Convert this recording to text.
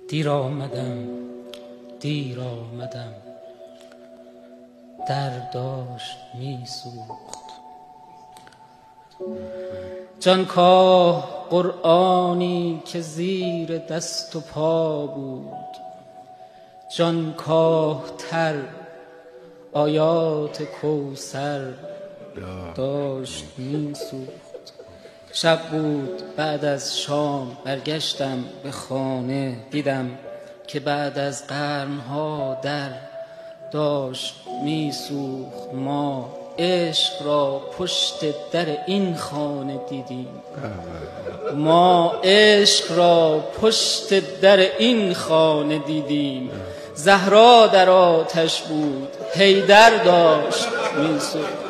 دیر آمدم در داشت می سوخت. جانکاه قرآنی که زیر دست و پا بود، جانکاه تر آیات کوثر داشت می سوخت. شب بود بعد از شام برگشتم به خانه، دیدم که بعد از قرنها در داشت می سوخت. ما عشق را پشت در این خانه دیدیم، ما عشق را پشت در این خانه دیدیم. زهرا در آتش بود، حیدر داشت می سوخت.